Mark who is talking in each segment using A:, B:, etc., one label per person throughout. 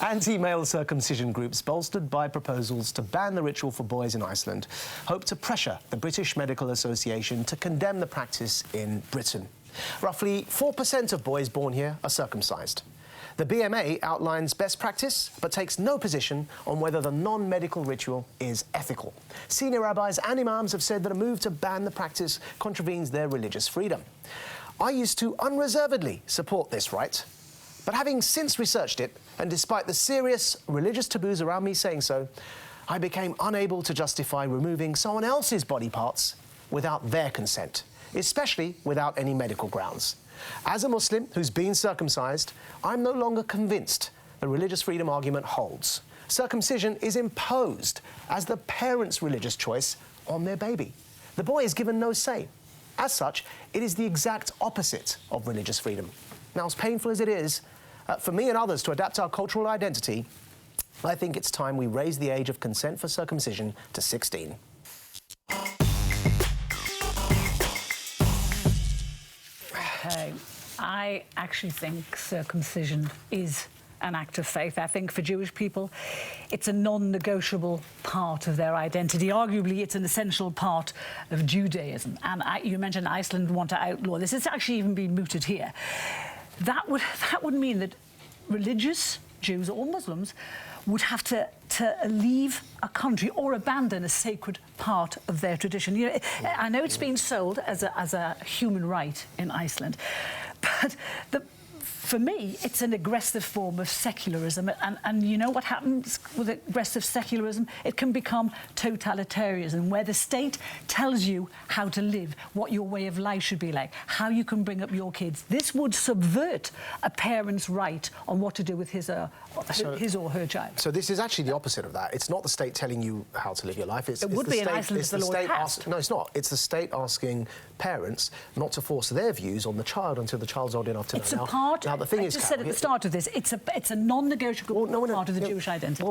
A: Anti-male circumcision groups, bolstered by proposals to ban the ritual for boys in Iceland, hope to pressure the British Medical Association to condemn the practice in Britain. Roughly 4% of boys born here are circumcised. The BMA outlines best practice, but takes no position on whether the non-medical ritual is ethical. Senior rabbis and imams have said that a move to ban the practice contravenes their religious freedom. I used to unreservedly support this right, but having since researched it, and despite the serious religious taboos around me saying so, I became unable to justify removing someone else's body parts without their consent, especially without any medical grounds. As a Muslim who's been circumcised, I'm no longer convinced the religious freedom argument holds. Circumcision is imposed as the parent's religious choice on their baby. The boy is given no say. As such, it is the exact opposite of religious freedom. Now, as painful as it is for me and others to adapt our cultural identity, I think it's time we raise the age of consent for circumcision to 16.
B: I actually think circumcision is an act of faith. I think for Jewish people, it's a non-negotiable part of their identity. Arguably, it's an essential part of Judaism. And you mentioned Iceland want to outlaw this. It's actually even been mooted here. That would mean that religious Jews or Muslims would have to leave a country or abandon a sacred part of their tradition. You know, I know it's been sold as a human right in Iceland, but for me, it's an aggressive form of secularism. And you know what happens with aggressive secularism? It can become totalitarianism, where the state tells you how to live, what your way of life should be like, how you can bring up your kids. This would subvert a parent's right on what to do with his or her child.
A: So this is actually the opposite of that. It's not the state telling you how to live your life.
B: It would be in Iceland if the law passed.
A: No, it's not. It's the state asking parents not to force their views on the child until the child's old enough to know.
B: It's a part.
A: Now, the thing
B: I just said at the start of this, it's a non-negotiable part of the Jewish identity.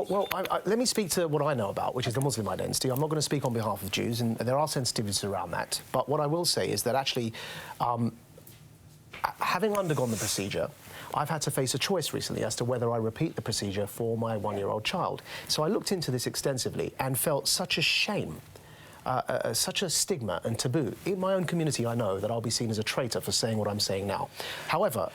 A: Let me speak to what I know about, which is the Muslim identity. I'm not going to speak on behalf of Jews, and there are sensitivities around that. But what I will say is that actually, having undergone the procedure, I've had to face a choice recently as to whether I repeat the procedure for my one-year-old child. So I looked into this extensively and felt such a shame, such a stigma and taboo. In my own community, I know that I'll be seen as a traitor for saying what I'm saying now. However,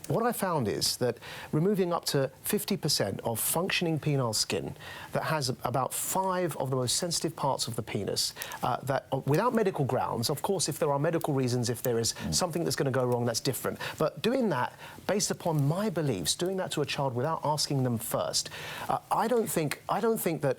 A: what I found is that removing up to 50% of functioning penile skin that has about 5 of the most sensitive parts of the penis, that without medical grounds, of course, if there are medical reasons, if there is something that's going to go wrong, that's different. But doing that based upon my beliefs, doing that to a child without asking them first, I don't think that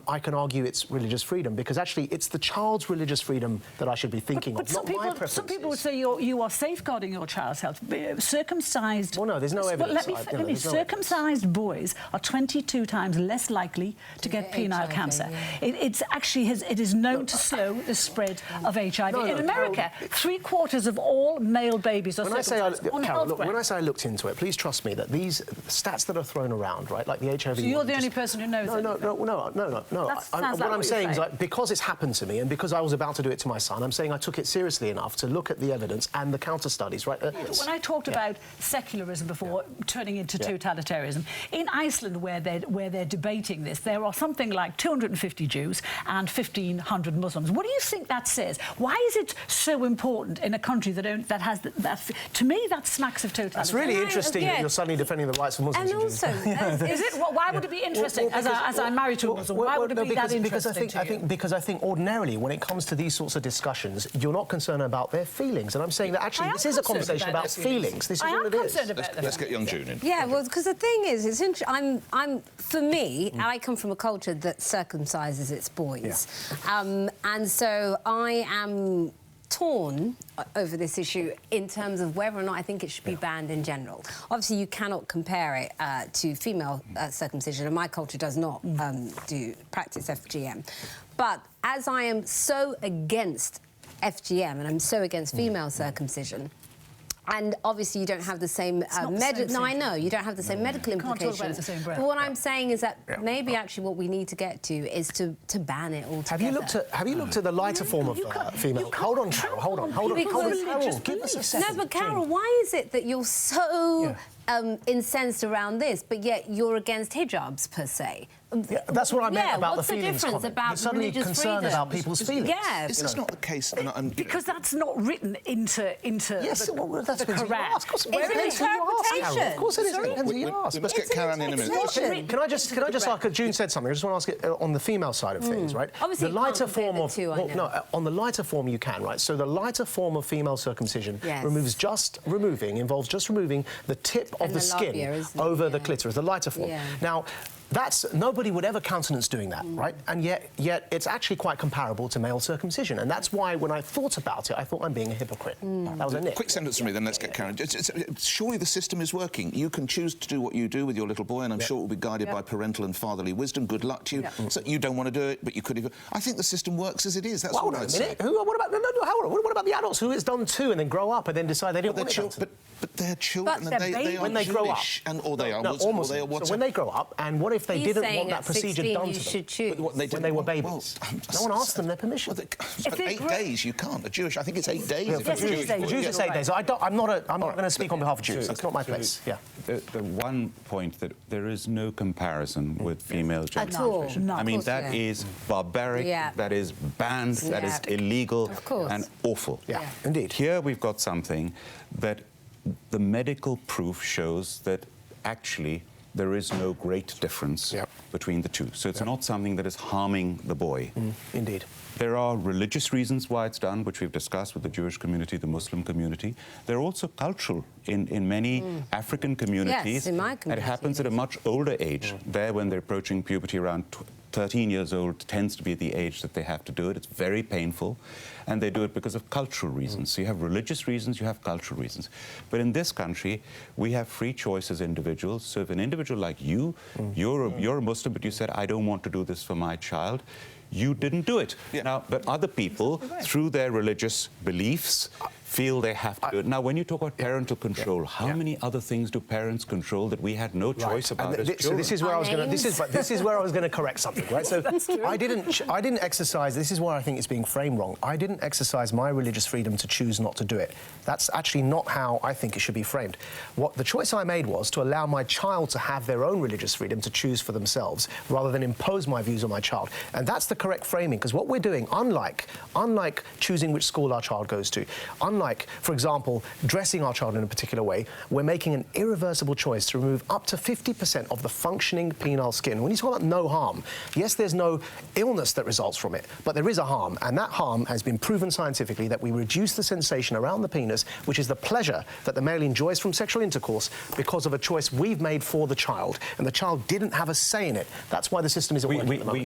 A: I can argue it's religious freedom, because actually it's the child's religious freedom that I should be thinking of, not my preferences.
B: Some people would say you are safeguarding your child's health. Circumcised.
A: Well, no, there's no evidence.
B: Let me circumcised boys are 22 times less likely to get penile cancer.
C: Yeah.
B: It's actually it is known to slow the spread of HIV. In America, 3/4 of all male babies are circumcised.
A: Carol, look, when I say I looked into it, please trust me that these stats that are thrown around, right, like the HIV.
B: So you're the only person who knows it.
A: No. What I'm saying is, like, because it's happened to me and because I was about to do it to my son, I'm saying I took it seriously enough to look at the evidence and the counter studies, right?
B: When I talked about secularism before turning into totalitarianism, in Iceland, where they're debating this, there are something like 250 Jews and 1,500 Muslims. What do you think that says? Why is it so important in a country that has that? To me, that smacks of totalitarianism.
A: That's really interesting that you're suddenly defending the rights of Muslims.
C: And also,
B: is it? Well, why would it be interesting? As I'm married to a Muslim, why would it be that interesting?
A: Because I think ordinarily, when it comes to these sorts of discussions, you're not concerned about their feelings, and I'm saying that actually this is a conversation about feelings. This is all it is.
D: Let's get young June in.
C: Yeah, well, because the thing is, it's interesting. For me, I come from a culture that circumcises its boys, and so I am torn over this issue in terms of whether or not I think it should be banned in general. Obviously, you cannot compare it to female circumcision, and my culture does not practice FGM. But as I am so against FGM and I'm so against female circumcision, and obviously you don't have the same medical. No, I know you don't have the same medical implications. But what I'm saying is that maybe actually what we need to get to is to ban it altogether.
A: Have you looked at the lighter form of female? Hold on, Carol. Hold on. Carol, give us a second.
C: No, but Carol, why is it that you're so incensed around this, but yet you're against hijabs per se.
A: Yeah, that's what I meant about
C: what's
A: the feelings
C: difference
A: comment.
C: about
A: You're suddenly
C: religious
A: concerned
C: freedom?
A: about people's feelings.
C: Yeah.
D: Is this not the case?
B: Because that's not written into
A: Yes,
B: the,
A: well, that's
B: the
A: because you
B: Quran.
A: ask. Of course,
C: It's an
A: depends who you ask, Carol.
C: interpretation.
A: Of course it is.
C: Sorry?
A: It depends who you ask.
D: We must get Karen in a minute.
C: Interpretation.
A: Can I just ask? June said something. I just want to ask it on the female side of things, right?
C: Obviously,
A: the
C: you can't
A: lighter
C: compare
A: form
C: the
A: of
C: two, I know.
A: no, on the lighter form you can, right? So the lighter form of female circumcision
C: Yes.
A: involves just removing the tip of
C: And
A: the
C: the
A: skin
C: labia, isn't it?
A: over the
C: Yeah.
A: clitoris, the lighter form.
C: Yeah.
A: Now, nobody would ever countenance doing that, right? And yet it's actually quite comparable to male circumcision, and that's why when I thought about it, I thought I'm being a hypocrite. That was a nit.
D: Quick sentence from me, then let's get Karen. Surely the system is working. You can choose to do what you do with your little boy, and I'm sure it will be guided by parental and fatherly wisdom. Good luck to you. So you don't want to do it, but you could even... I think the system works as it is. That's
A: Well,
D: what
A: hold on
D: I'd
A: a minute.
D: say.
A: What about what about the adults who it's done too and then grow up and then decide they don't want it done?
D: But they're children,
B: But
D: and
B: they're
D: they are
A: when they grow up,
D: Jewish, or they are
A: no,
D: Muslim, or
A: almost.
D: they are
A: So
D: whatever.
A: when they grow up, and what if they
C: He's
A: didn't
C: saying
A: want that
C: at
A: procedure
C: 16
A: done
C: you
A: to
C: should
A: them
C: choose.
D: But what they
A: when they were
D: didn't
A: babies?
D: want-
A: No one asked them their permission.
D: But 8 days, you can't. A Jewish, I think it's 8 days. if
B: Yes,
D: you're
B: it is
D: Jewish.
B: 8
A: The Jews
B: days.
A: say days. I'm not going to speak on behalf of Jews. That's not my
E: Julie,
A: place. Yeah.
E: The one point that there is no comparison with female genital
C: At all.
E: mutilation.
B: No.
E: I mean,
C: Of course,
E: that
C: yeah.
E: is barbaric,
C: Yeah.
E: that is banned, that is
C: Yeah.
E: illegal
C: Of course.
E: and awful.
A: Yeah, indeed.
E: Here we've got something that the medical proof shows that actually there is no great difference
A: Yep.
E: between the two. So it's not something that is harming the boy.
A: Indeed.
E: There are religious reasons why it's done, which we've discussed with the Jewish community, the Muslim community. There are also cultural in many African communities.
C: Yes, in my
E: It
C: community,
E: happens at a much older age. There, when they're approaching puberty around 13 years old, tends to be the age that they have to do it. It's very painful. And they do it because of cultural reasons. So you have religious reasons, you have cultural reasons. But in this country, we have free choice as individuals. So if an individual like you, you're a Muslim, but you said, I don't want to do this for my child, you didn't do it.
D: Yeah.
E: Now, but other people, through their religious beliefs, feel they have to do it. Now, when you talk about parental control, how many other things do parents control that we had no choice about as
A: So
E: children?
A: this is where I was going to. This is where I was going to correct something, right? So I didn't exercise. This is where I think it's being framed wrong. I didn't exercise my religious freedom to choose not to do it. That's actually not how I think it should be framed. What the choice I made was to allow my child to have their own religious freedom to choose for themselves, rather than impose my views on my child. And that's the correct framing, because what we're doing, unlike choosing which school our child goes to, unlike, for example, dressing our child in a particular way, we're making an irreversible choice to remove up to 50% of the functioning penile skin. When you talk about no harm, yes, there's no illness that results from it, but there is a harm, and that harm has been proven scientifically that we reduce the sensation around the penis, which is the pleasure that the male enjoys from sexual intercourse, because of a choice we've made for the child, and the child didn't have a say in it. That's why the system isn't working at the moment.